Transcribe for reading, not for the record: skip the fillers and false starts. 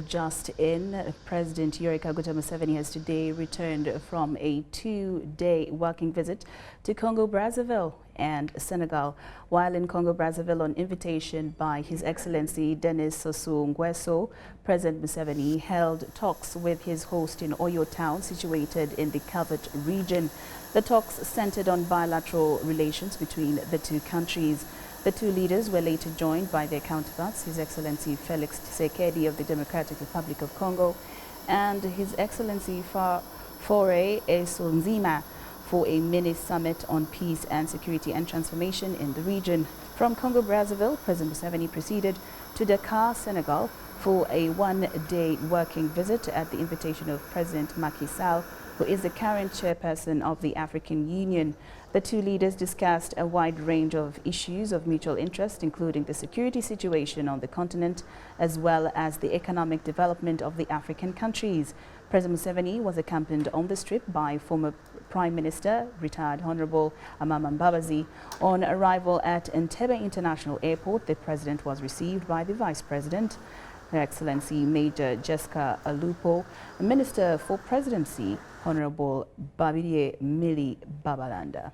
Just in, President Museveni has today returned from a 2-day working visit to Congo, Brazzaville and Senegal. While in Congo, Brazzaville on invitation by His Excellency Denis Sassou Nguesso, President Museveni held talks with his host in Oyo town, situated in the Cavite region. The talks centered on bilateral relations between the two countries. The two leaders were later joined by their counterparts, His Excellency Felix Tshisekedi of the Democratic Republic of Congo and His Excellency Faure Esonzima for a mini-summit on peace and security and transformation in the region. From Congo-Brazzaville, President Museveni proceeded to Dakar, Senegal for a 1-day working visit at the invitation of President Macky Sall, who is the current chairperson of the African Union. The two leaders discussed a wide range of issues of mutual interest, including the security situation on the continent, as well as the economic development of the African countries. President Museveni was accompanied on this trip by former Prime Minister, retired Honorable Amama Mbabazi. On arrival at Entebbe International Airport, the President was received by the Vice President, Her Excellency Major Jessica Alupo, Minister for Presidency, Honorable Babide Mili Babalanda.